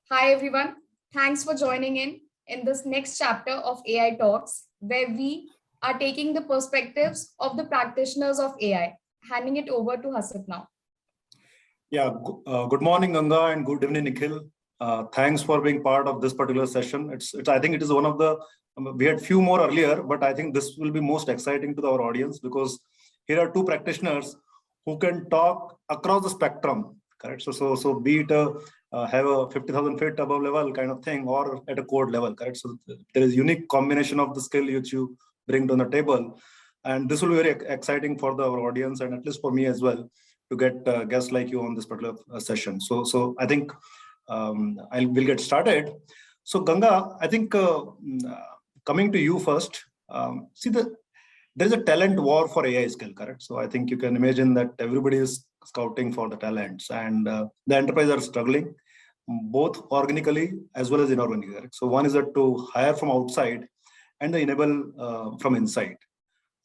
Hi everyone. Thanks for joining in this next chapter of AI Talks, where we are taking the perspectives of the practitioners of AI. Handing it over to Hasit now. Good morning, Ganga, and good evening, Nikhil. Thanks for being part of this particular session. I think it is one of the, we had few more earlier, but I think this will be most exciting to our audience because here are two practitioners who can talk across the spectrum, correct? So be it have a 50,000 feet above level kind of thing or at a code level, correct? So there is unique combination of the skill which you bring to the table. And this will be very exciting for our audience and at least for me as well to get guests like you on this particular session. So I think we'll get started. So Ganga, I think coming to you first, there's a talent war for AI skill, correct? So I think you can imagine that everybody is scouting for the talents and the enterprise are struggling both organically as well as inorganically, correct? So one is that to hire from outside and enable from inside.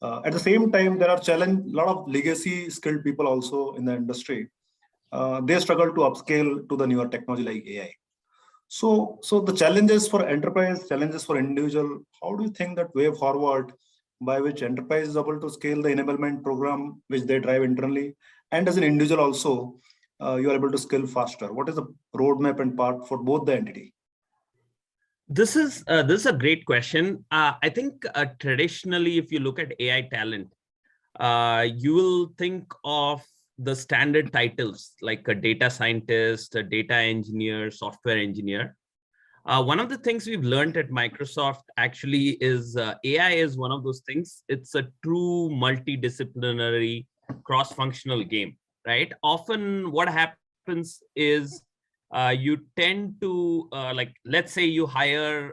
At the same time, there are a lot of legacy skilled people also in the industry. They struggle to upscale to the newer technology like AI. So the challenges for enterprise, challenges for individual, how do you think that way forward by which enterprise is able to scale the enablement program which they drive internally, and as an individual also, you are able to scale faster? What is the roadmap and path for both the entity? This is a great question. I think traditionally, if you look at AI talent, you will think of the standard titles like a data scientist, a data engineer, software engineer. One of the things we've learned at Microsoft actually is AI is one of those things. It's a true multidisciplinary, cross-functional game, right? Often what happens is you tend to let's say you hire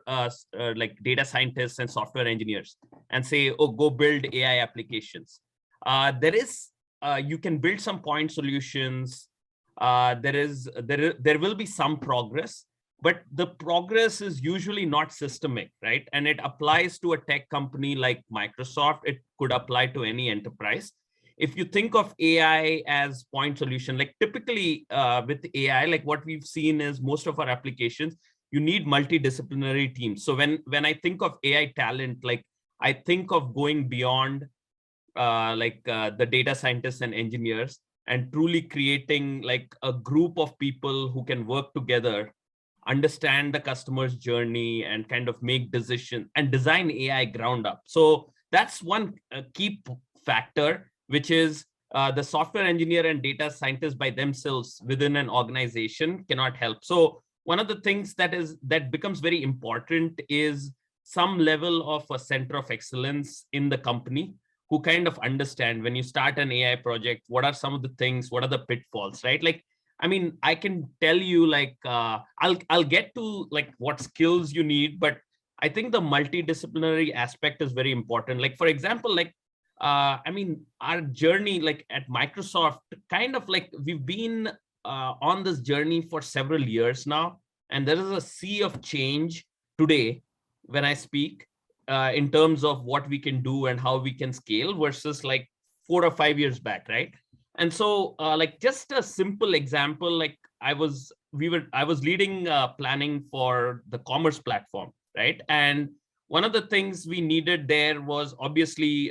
like data scientists and software engineers and say, oh, go build AI applications. You can build some point solutions. There will be some progress, but the progress is usually not systemic, right? And it applies to a tech company like Microsoft. It could apply to any enterprise. If you think of AI as point solution, like typically with AI, like what we've seen is most of our applications, you need multidisciplinary teams. So when I think of AI talent, like I think of going beyond the data scientists and engineers and truly creating like a group of people who can work together, understand the customer's journey and kind of make decisions and design AI ground up. So that's one key factor, which is the software engineer and data scientists by themselves within an organization cannot help. So one of the things that becomes very important is some level of a center of excellence in the company who kind of understand when you start an AI project, what are some of the things, what are the pitfalls, right? Like, I mean, I can tell you like, I'll get to like what skills you need, but I think the multidisciplinary aspect is very important. Like, for example, like, I mean, our journey like at Microsoft, kind of like we've been on this journey for several years now, and there is a sea of change today when I speak in terms of what we can do and how we can scale versus like 4 or 5 years back, right? And so like just a simple example, like I was leading planning for the commerce platform, right? And one of the things we needed there was obviously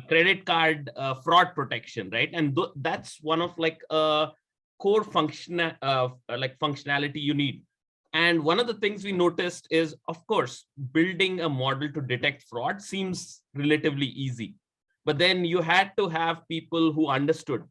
credit card fraud protection, right? And that's one of like a core functionality you need. And one of the things we noticed is, of course, building a model to detect fraud seems relatively easy. But then you had to have people who understood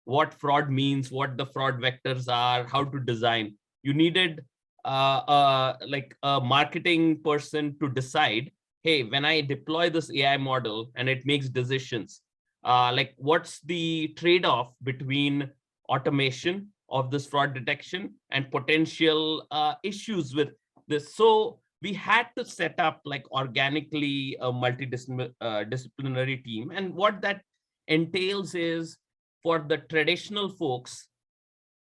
what fraud means, what the fraud vectors are, how to design. You needed like a marketing person to decide, hey, when I deploy this AI model and it makes decisions, like what's the trade-off between automation of this fraud detection and potential issues with this? So we had to set up like organically a multidisciplinary team. And what that entails is for the traditional folks,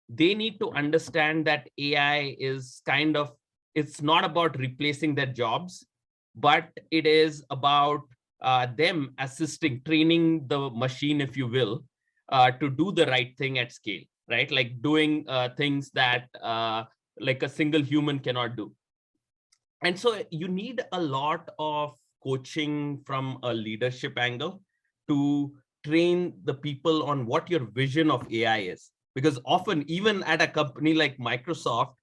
they need to understand that AI is kind of, it's not about replacing their jobs, but it is about them assisting, training the machine, if you will, to do the right thing at scale, right? Like doing things that like a single human cannot do. And so you need a lot of coaching from a leadership angle to train the people on what your vision of AI is. Because often, even at a company like Microsoft,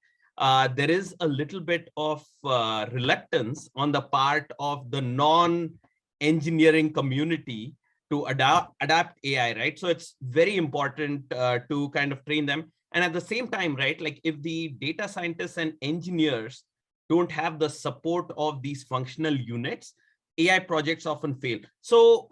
there is a little bit of reluctance on the part of the non-engineering community to adapt AI, right? So it's very important to kind of train them. And at the same time, right, like if the data scientists and engineers don't have the support of these functional units, AI projects often fail. So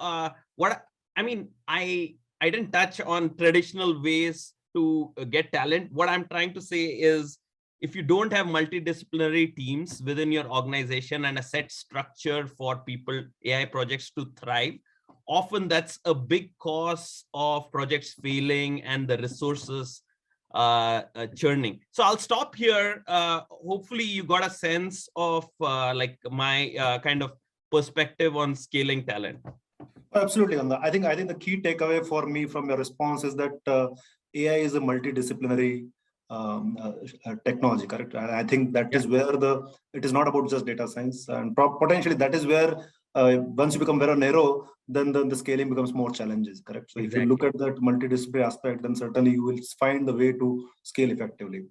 what I mean, I didn't touch on traditional ways to get talent. What I'm trying to say is, if you don't have multidisciplinary teams within your organization and a set structure for people, AI projects to thrive, often that's a big cause of projects failing and the resources churning. So I'll stop here. Hopefully you got a sense of like my kind of perspective on scaling talent. Absolutely. I think the key takeaway for me from your response is that AI is a multidisciplinary technology, correct? And I think that is where it is not about just data science, and potentially that is where once you become very narrow, then the scaling becomes more challenges, correct? So if you look at that multidisciplinary aspect, then certainly you will find the way to scale effectively.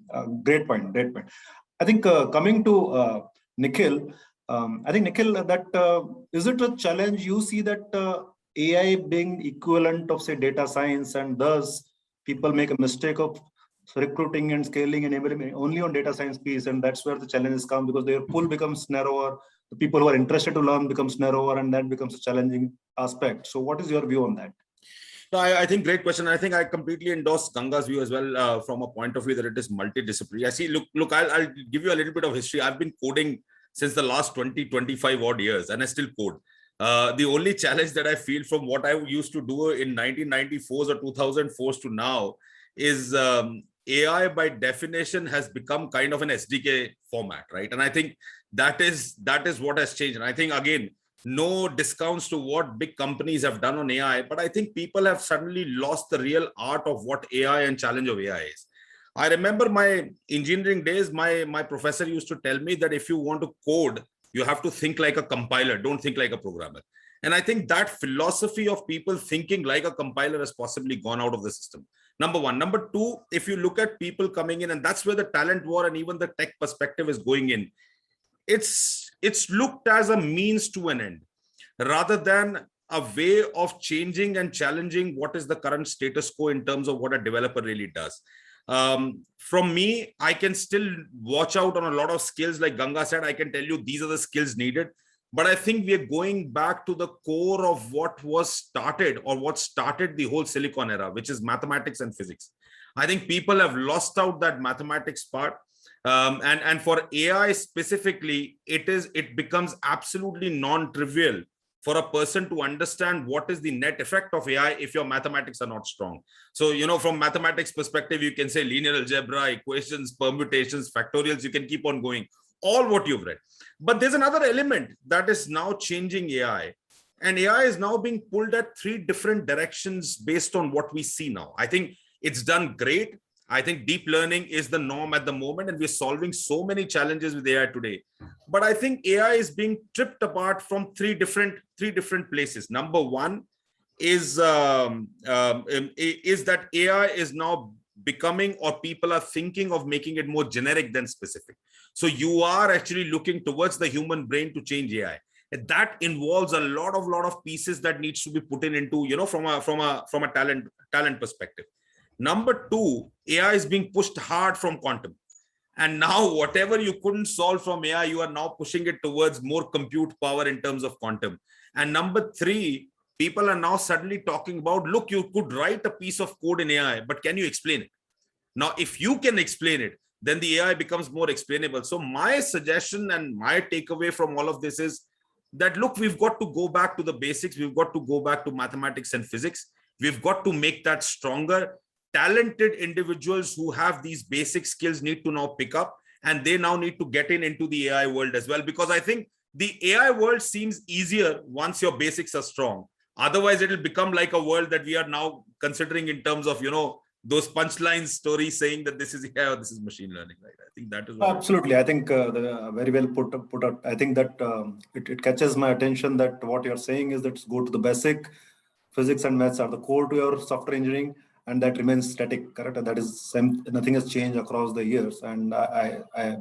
Great point. I think coming to Nikhil, I think Nikhil, that is it a challenge you see that AI being equivalent of say data science, and thus people make a mistake of recruiting and scaling and everything only on data science piece, and that's where the challenges come, because their pool becomes narrower, the people who are interested to learn becomes narrower, and that becomes a challenging aspect. So what is your view on that? No, I think great question. I think I completely endorse Ganga's view as well, from a point of view that it is multidisciplinary. I see, look, I'll give you a little bit of history. I've been coding since the last 25 odd years, and I still code. The only challenge that I feel from what I used to do in 1994s or 2004s to now is AI by definition has become kind of an SDK format, right? And I think that is what has changed. And I think, again, no discounts to what big companies have done on AI, but I think people have suddenly lost the real art of what AI and challenge of AI is. I remember my engineering days, my professor used to tell me that if you want to code, you have to think like a compiler, don't think like a programmer. And I think that philosophy of people thinking like a compiler has possibly gone out of the system. Number one. Number two, if you look at people coming in, and that's where the talent war and even the tech perspective is going in, it's looked as a means to an end rather than a way of changing and challenging what is the current status quo in terms of what a developer really does. From me, I can still watch out on a lot of skills. Like Ganga said, I can tell you these are the skills needed. But I think we are going back to the core of what was started, or what started the whole Silicon era, which is mathematics and physics. I think people have lost out that mathematics part. And for AI specifically, it becomes absolutely non-trivial for a person to understand what is the net effect of AI if your mathematics are not strong. So, from mathematics perspective, you can say linear algebra, equations, permutations, factorials, you can keep on going, all what you've read. But there's another element that is now changing AI. And AI is now being pulled at 3 different directions based on what we see now. I think it's done great. I think deep learning is the norm at the moment, and we're solving so many challenges with AI today. But I think AI is being tripped apart from three different places. Number one is that AI is now becoming, or people are thinking of making it more generic than specific. So you are actually looking towards the human brain to change AI. That involves a lot of pieces that needs to be put into, from a talent perspective. Number two, AI is being pushed hard from quantum. And now whatever you couldn't solve from AI, you are now pushing it towards more compute power in terms of quantum. And number three, people are now suddenly talking about, look, you could write a piece of code in AI, but can you explain it? Now, if you can explain it, then the AI becomes more explainable. So my suggestion and my takeaway from all of this is that, look, we've got to go back to the basics. We've got to go back to mathematics and physics. We've got to make that stronger. Talented individuals who have these basic skills need to now pick up, and they now need to get into the AI world as well, because I think the AI world seems easier once your basics are strong. Otherwise, it'll become like a world that we are now considering in terms of, those punchline stories saying that this is AI or this is machine learning, right? I think that is what Absolutely. I think very well put up. I think that it catches my attention that what you're saying is that go to the basic. Physics and maths are the core to your software engineering, and that remains static, correct? And that is same, nothing has changed across the years. And I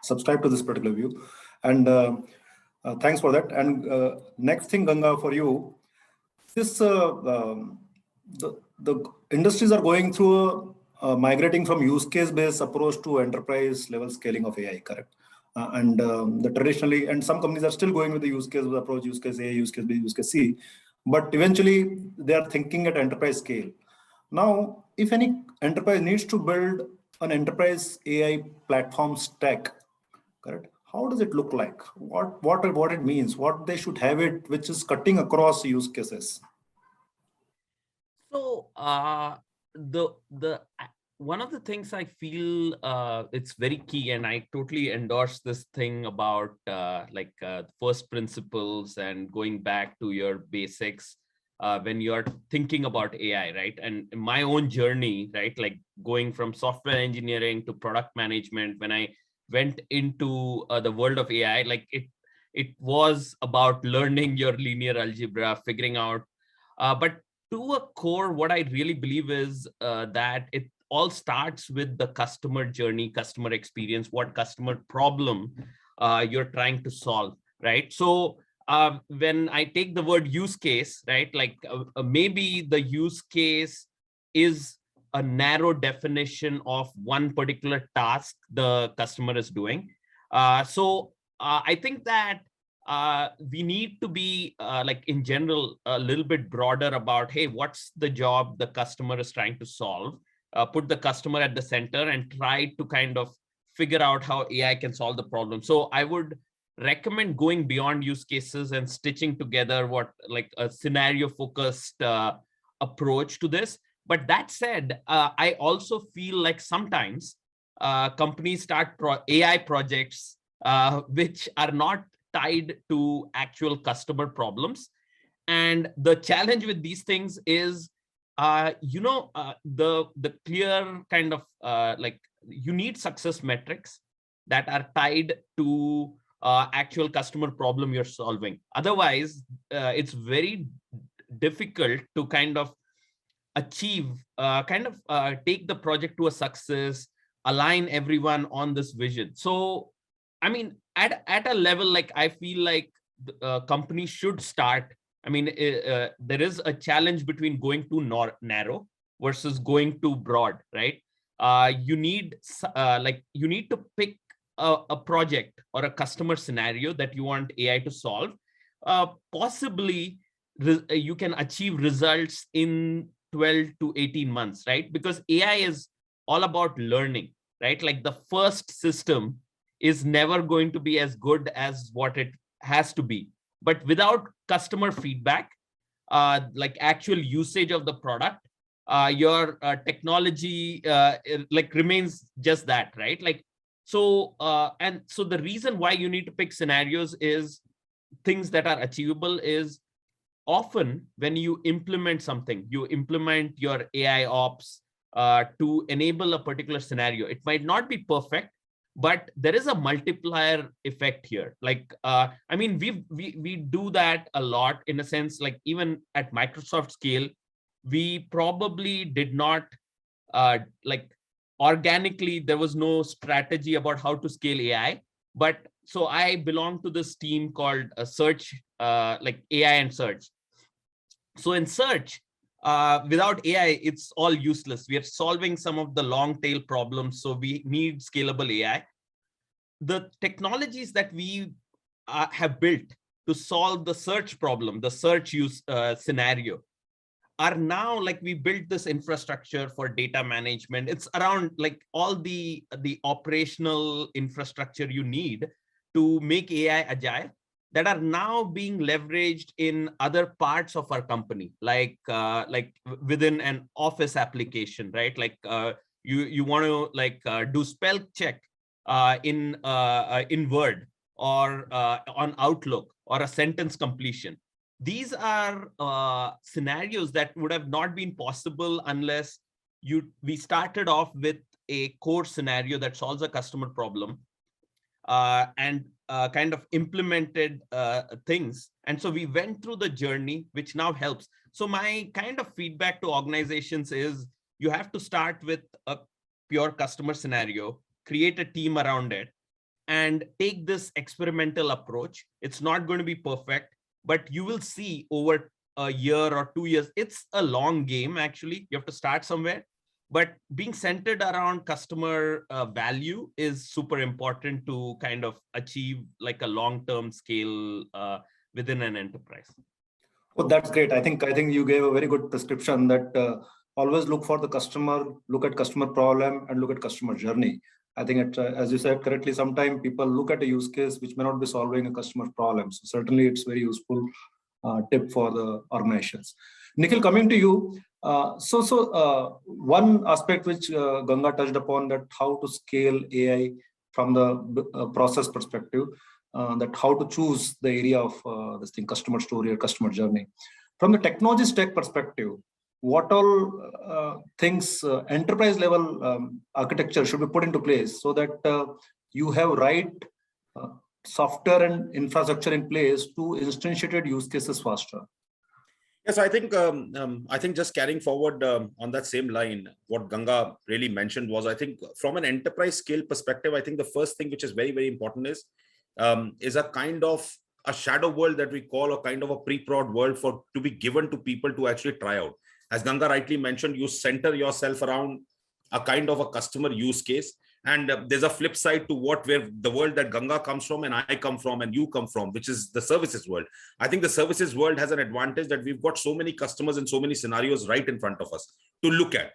subscribe to this particular view. And thanks for that. And next thing, Ganga, for you, this the industries are going through migrating from use case based approach to enterprise level scaling of AI, correct? And the traditionally, and some companies are still going with the use case approach, use case A, use case B, use case C, but eventually they are thinking at enterprise scale. Now, if any enterprise needs to build an enterprise AI platform stack, correct? How does it look like? What it means? What they should have it, which is cutting across use cases? So the one of the things I feel it's very key, and I totally endorse this thing about first principles and going back to your basics when you're thinking about AI, right? And my own journey, right, like going from software engineering to product management, when I went into the world of AI, like it was about learning your linear algebra, figuring out, but to a core, what I really believe is that it all starts with the customer journey, customer experience, what customer problem you're trying to solve, right? So when I take the word use case, right, like maybe the use case is a narrow definition of one particular task the customer is doing. So I think that we need to be like in general a little bit broader about, hey, what's the job the customer is trying to solve, put the customer at the center and try to kind of figure out how AI can solve the problem. So I would recommend going beyond use cases and stitching together what like a scenario focused approach to this. But that said, I also feel like sometimes companies start AI projects which are not tied to actual customer problems. And the challenge with these things is, the clear kind of like you need success metrics that are tied to actual customer problem you're solving. Otherwise, it's very difficult to kind of achieve, take the project to a success, align everyone on this vision. So, I mean, at a level, like I feel like companies should start. I mean, there is a challenge between going too narrow versus going too broad, right? You need to pick a project or a customer scenario that you want AI to solve. Possibly, you can achieve results in 12 to 18 months, right? Because AI is all about learning, right? Like the first system is never going to be as good as what it has to be. But without customer feedback, like actual usage of the product, your technology like remains just that, right? Like, so, and so the reason why you need to pick scenarios is things that are achievable is often when you implement something, you implement your AI ops to enable a particular scenario. It might not be perfect, but there is a multiplier effect here. Like, I mean, we do that a lot in a sense, like even at Microsoft scale, we probably did not like organically, there was no strategy about how to scale AI. But so I belong to this team called search, like AI and search. So in search, without AI, it's all useless. We are solving some of the long tail problems. So we need scalable AI. The technologies that we have built to solve the search problem, the search use scenario, are now like we built this infrastructure for data management. It's around like all the operational infrastructure you need to make AI agile that are now being leveraged in other parts of our company, like within an office application, right? Like you want to like do spell check in Word or on Outlook or a sentence completion. These are scenarios that would have not been possible unless we started off with a core scenario that solves a customer problem, and kind of implemented things. And so we went through the journey, which now helps. So my kind of feedback to organizations is you have to start with a pure customer scenario, create a team around it, and take this experimental approach. It's not going to be perfect, but you will see over a year or 2 years, it's a long game. Actually, you have to start somewhere, but being centered around customer value is super important to kind of achieve like a long-term scale within an enterprise. Oh, that's great. I think you gave a very good prescription that always look for the customer, look at customer problem, and look at customer journey. I think it, as you said correctly, sometimes people look at a use case which may not be solving a customer problem. So certainly it's very useful tip for the organizations. Nikhil, coming to you. One aspect which Ganga touched upon, that how to scale AI from the process perspective, that how to choose the area of this thing, customer story or customer journey. From the technology stack perspective, what all things enterprise level architecture should be put into place so that you have right software and infrastructure in place to instantiate use cases faster? Yes, I think just carrying forward on that same line, what Ganga really mentioned was, I think from an enterprise scale perspective, I think the first thing which is very, very important is a kind of a shadow world that we call a kind of a pre-prod world to be given to people to actually try out. As Ganga rightly mentioned, you center yourself around a kind of a customer use case. And there's a flip side to where the world that Ganga comes from and I come from and you come from, which is the services world. I think the services world has an advantage that we've got so many customers and so many scenarios right in front of us to look at.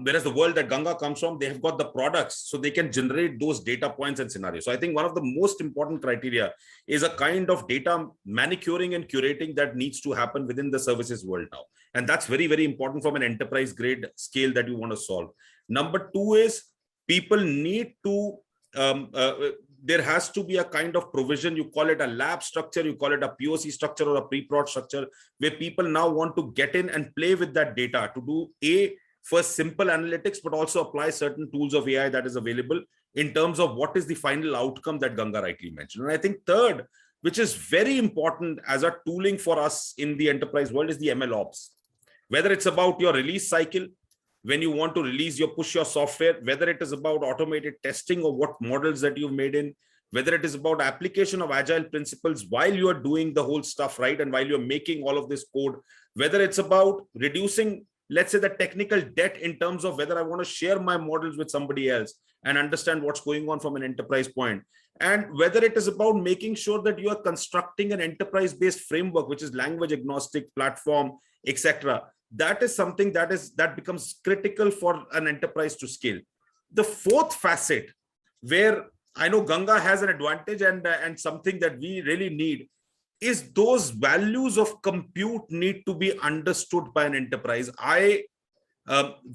Whereas the world that Ganga comes from, they have got the products, so they can generate those data points and scenarios. So I think one of the most important criteria is a kind of data manicuring and curating that needs to happen within the services world now. And that's very, very important from an enterprise grade scale that you want to solve. Number two is people need to, there has to be a kind of provision. You call it a lab structure, you call it a POC structure or a pre-prod structure, where people now want to get in and play with that data to do first simple analytics, but also apply certain tools of AI that is available in terms of what is the final outcome that Ganga rightly mentioned. And I think third, which is very important as a tooling for us in the enterprise world, is the ML ops. Whether it's about your release cycle, when you want to push your software, whether it is about automated testing or what models that you've made in, whether it is about application of agile principles while you are doing the whole stuff right and while you're making all of this code, whether it's about reducing, let's say, the technical debt in terms of whether I want to share my models with somebody else and understand what's going on from an enterprise point, and whether it is about making sure that you are constructing an enterprise-based framework, which is language agnostic, platform, etc. That is something that becomes critical for an enterprise to scale. The fourth facet, where I know Ganga has an advantage and something that we really need, is those values of compute need to be understood by an enterprise.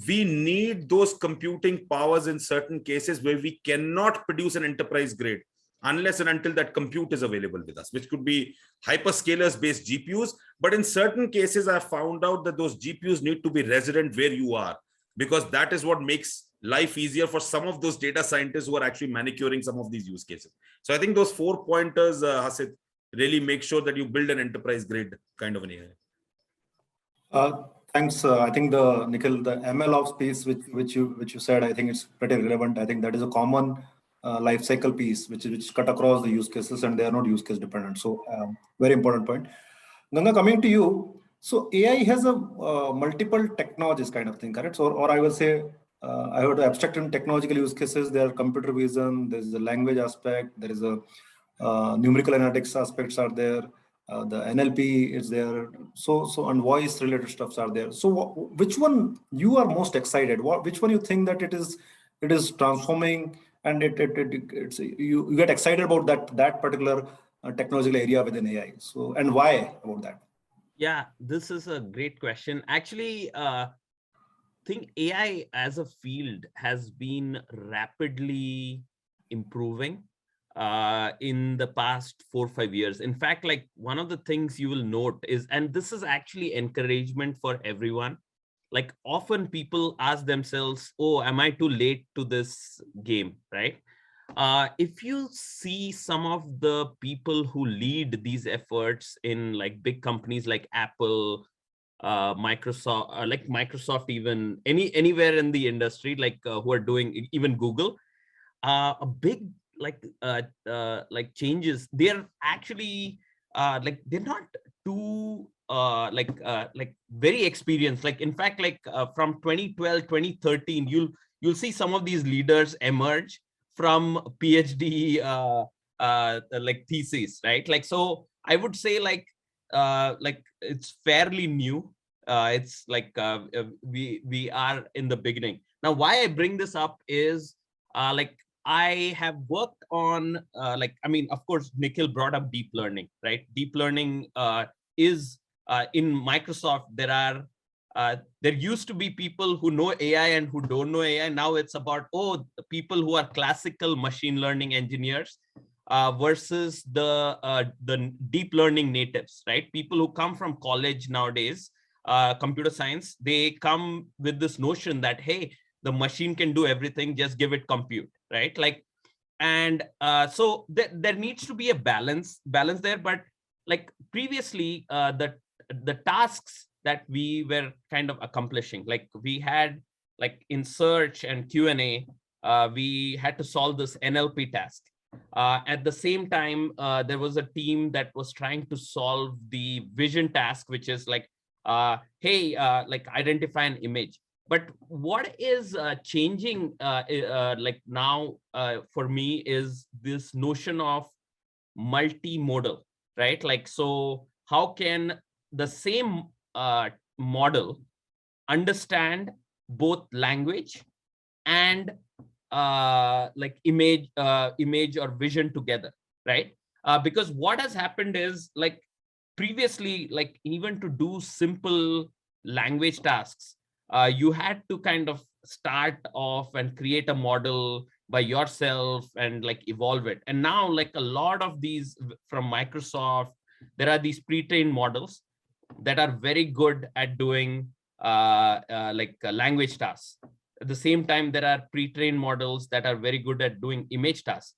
We need those computing powers in certain cases where we cannot produce an enterprise grade unless and until that compute is available with us, which could be hyperscalers based GPUs. But in certain cases, I found out that those GPUs need to be resident where you are, because that is what makes life easier for some of those data scientists who are actually manicuring some of these use cases. So I think those 4 pointers, Hasit, really make sure that you build an enterprise grade kind of an AI. Thanks. I think Nikhil, the ML ops piece which you said, I think it's pretty relevant. I think that is a common life cycle piece which cut across the use cases, and they are not use case dependent. So very important point. Ganga, coming to you. So AI has a multiple technologies kind of thing, correct? So, or I will say, I have to abstract in technological use cases. There are computer vision, there is a language aspect, there is a numerical analytics aspects are there, the NLP is there, so and voice related stuffs are there. So which one you are most excited? Which one you think that it is transforming, and it's you get excited about that particular technological area within AI? So, and why about that? Yeah, this is a great question. Actually, I think AI as a field has been rapidly improving in the past 4 or 5 years. In fact, like one of the things you will note is, and this is actually encouragement for everyone, like often people ask themselves, oh, am I too late to this game, right? If you see some of the people who lead these efforts in like big companies like Apple, Microsoft, like Microsoft, even anywhere in the industry, like who are doing, even Google, a big like changes. They're actually like they're not too like very experienced. Like in fact, like from 2012, 2013, you'll see some of these leaders emerge from PhD like theses, right? Like, so I would say like it's fairly new. It's like we are in the beginning. Now, why I bring this up is like I have worked on like, I mean, of course, Nikhil brought up deep learning, right? Deep learning is in Microsoft. There used to be people who know AI and who don't know AI. Now it's about, oh, the people who are classical machine learning engineers versus the deep learning natives, right? People who come from college nowadays, computer science, they come with this notion that, hey, the machine can do everything, just give it compute, right? Like, and so there needs to be a balance there. But like previously, the tasks that we were kind of accomplishing, like we had, like in search and Q&A, we had to solve this NLP task. At the same time, there was a team that was trying to solve the vision task, which is like, hey, like identify an image. But what is changing like now for me is this notion of multimodal, right? Like, so how can the same model understand both language and like image or vision together, right? Because what has happened is, like previously, like even to do simple language tasks, you had to kind of start off and create a model by yourself and like evolve it. And now, like a lot of these from Microsoft, there are these pre-trained models that are very good at doing language tasks. At the same time, there are pre-trained models that are very good at doing image tasks.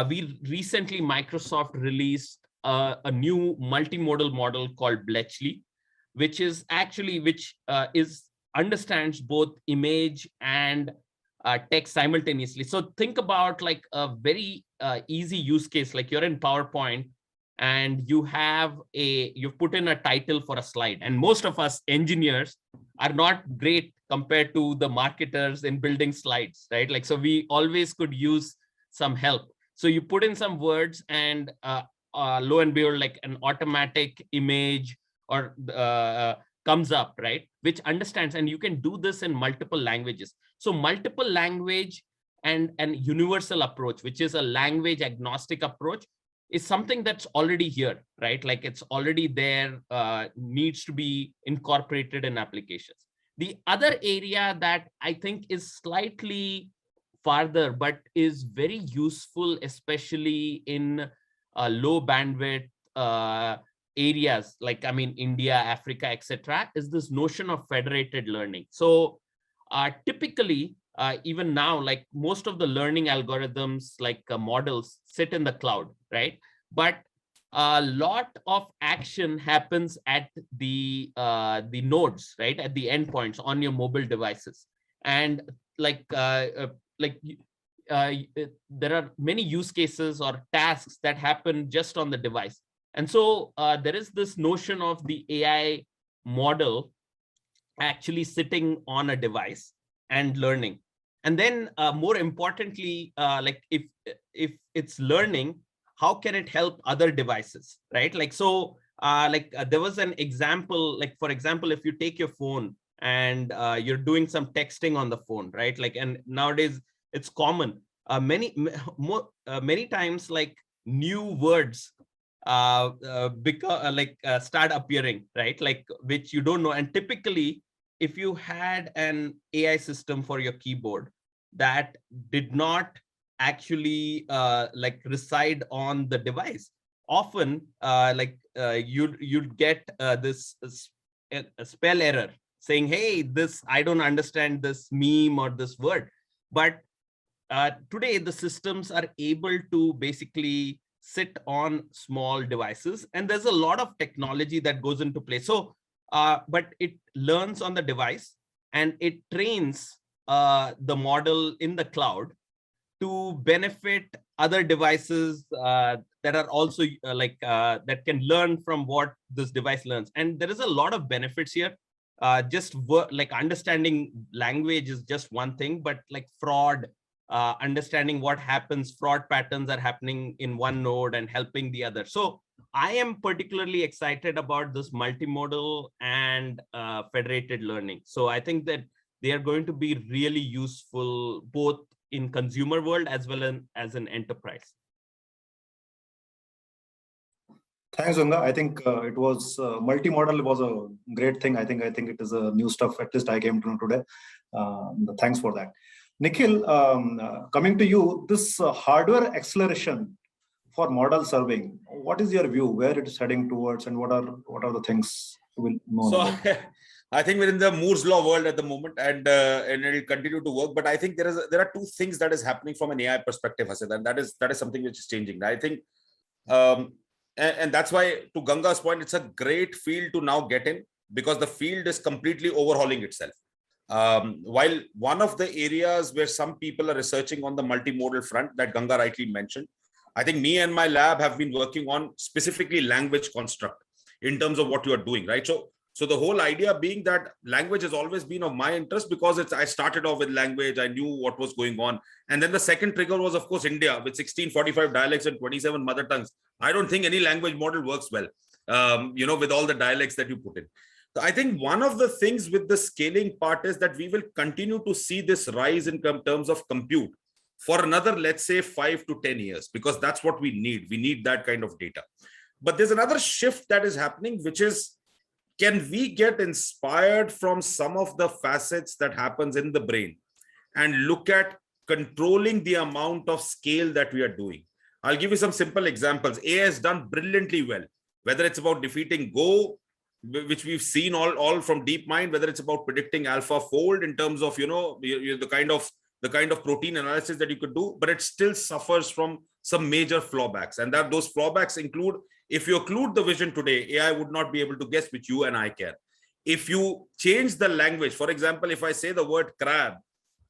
We recently, Microsoft released a new multimodal model called Bletchley, which is actually, which is understands both image and text simultaneously. So think about like a very easy use case, like you're in PowerPoint and you've put in a title for a slide. And most of us engineers are not great compared to the marketers in building slides, right? Like, so we always could use some help. So you put in some words and lo and behold, like an automatic image or comes up, right? Which understands, and you can do this in multiple languages. So multiple language and universal approach, which is a language agnostic approach, is something that's already here, right? Like it's already there, needs to be incorporated in applications. The other area that I think is slightly farther, but is very useful, especially in low bandwidth areas, like, I mean, India, Africa, etc., is this notion of federated learning. So typically, even now, like most of the learning algorithms, like models, sit in the cloud, right? But a lot of action happens at the nodes, right, at the endpoints on your mobile devices. And like there are many use cases or tasks that happen just on the device. And so there is this notion of the AI model actually sitting on a device and learning. And then more importantly, like if it's learning, how can it help other devices, right? Like, so there was an example, like for example, if you take your phone and you're doing some texting on the phone, right? Like, and nowadays it's common, many times, like new words start appearing, right? Like, which you don't know. And typically, if you had an AI system for your keyboard that did not actually like reside on the device, often you'd get this a spell error, saying, hey, this, I don't understand this meme or this word. But today the systems are able to basically sit on small devices, and there's a lot of technology that goes into play. So, but it learns on the device and it trains the model in the cloud to benefit other devices that are also that can learn from what this device learns. And there is a lot of benefits here. Just like understanding language is just one thing, but like fraud, understanding what happens, fraud patterns are happening in one node and helping the other. So I am particularly excited about this multimodal and federated learning. So I think that they are going to be really useful both in consumer world as well as an enterprise. Thanks, Ganga. I think it was multimodal was a great thing. I think it is a new stuff. At least I came to know today. Thanks for that. Nikhil, coming to you, this hardware acceleration for model serving, what is your view? Where it is heading towards, and what are the things you will know? So I think we're in the Moore's law world at the moment, and it will continue to work. But I think there are two things that is happening from an AI perspective, Hasit, and that is something which is changing. I think, and that's why, to Ganga's point, it's a great field to now get in, because the field is completely overhauling itself. While one of the areas where some people are researching on the multimodal front that Ganga rightly mentioned, I think me and my lab have been working on specifically language construct in terms of what you are doing, right? So the whole idea being that language has always been of my interest, because I started off with language, I knew what was going on. And then the second trigger was, of course, India with 1645 dialects and 27 mother tongues. I don't think any language model works well, with all the dialects that you put in. So I think one of the things with the scaling part is that we will continue to see this rise in terms of compute for another, let's say, 5 to 10 years, because that's what we need. We need that kind of data. But there's another shift that is happening, which is, can we get inspired from some of the facets that happens in the brain and look at controlling the amount of scale that we are doing? I'll give you some simple examples. AI has done brilliantly well, whether it's about defeating Go, which we've seen all from DeepMind, whether it's about predicting AlphaFold in terms of, the kind of protein analysis that you could do, but it still suffers from some major fallbacks. And that those fallbacks include, if you occlude the vision today, AI would not be able to guess, which you and I can. If you change the language, for example, if I say the word crab,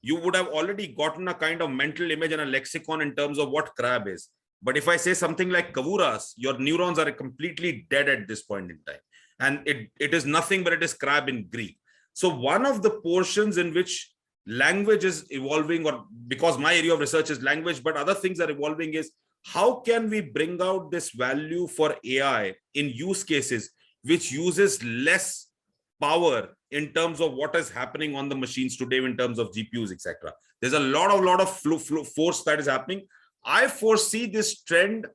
you would have already gotten a kind of mental image and a lexicon in terms of what crab is. But if I say something like kavuras, your neurons are completely dead at this point in time. And it is nothing but it is crab in Greek. So one of the portions in which language is evolving, or because my area of research is language, but other things are evolving, is how can we bring out this value for AI in use cases which uses less power in terms of what is happening on the machines today in terms of GPUs, etc. There's a lot of force that is happening. I foresee this trend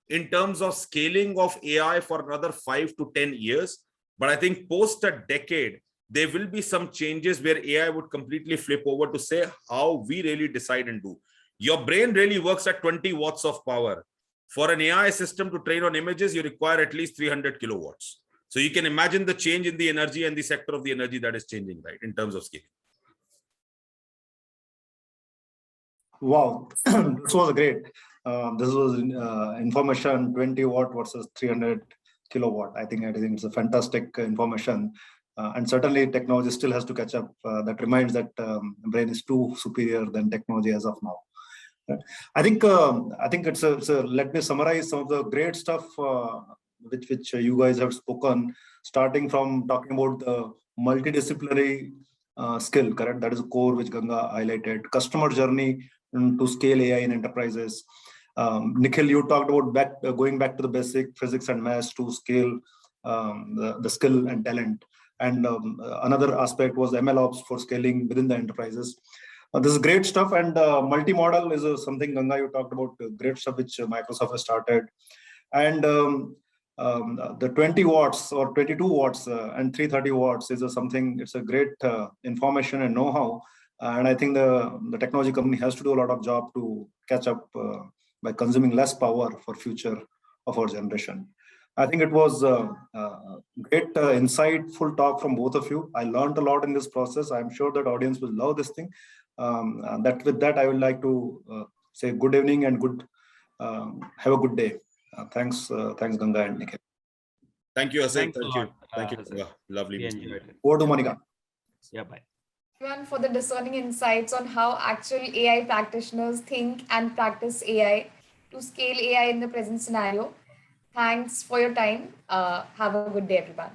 in terms of scaling of AI for another 5 to 10 years. But I think post a decade, there will be some changes where AI would completely flip over to say how we really decide and do. Your brain really works at 20 watts of power. For an AI system to train on images, you require at least 300 kilowatts. So you can imagine the change in the energy and the sector of the energy that is changing, right, in terms of scaling. Wow, this was great. This was information 20 watt versus 300 kilowatt. I think it's a fantastic information. And certainly technology still has to catch up. That reminds that brain is too superior than technology as of now. I think it's a let me summarize some of the great stuff which you guys have spoken, starting from talking about the multidisciplinary skill, correct? That is a core which Ganga highlighted. Customer journey to scale AI in enterprises. Nikhil, you talked about going back to the basic physics and maths to scale the skill and talent. And another aspect was MLOps for scaling within the enterprises. This is great stuff. And multimodal is something, Ganga, you talked about, great stuff which Microsoft has started. And the 20 watts or 22 watts and 330 watts is something, it's a great information and know-how. And I think the technology company has to do a lot of job to catch up by consuming less power for future of our generation. I think it was great, insightful talk from both of you. I learned a lot in this process. I'm sure that audience will love this thing. That with that, I would like to say good evening and have a good day. Thanks, Ganga and Nikhil. Thank you, Hasit. Thanks a Thank you. lot, Thank you. Hasit. Yeah, lovely. We meeting you. enjoyed it. Over to Monica. Yeah, bye. Everyone for the discerning insights on how actual AI practitioners think and practice AI to scale AI in the present scenario. Thanks for your time. Have a good day, everyone.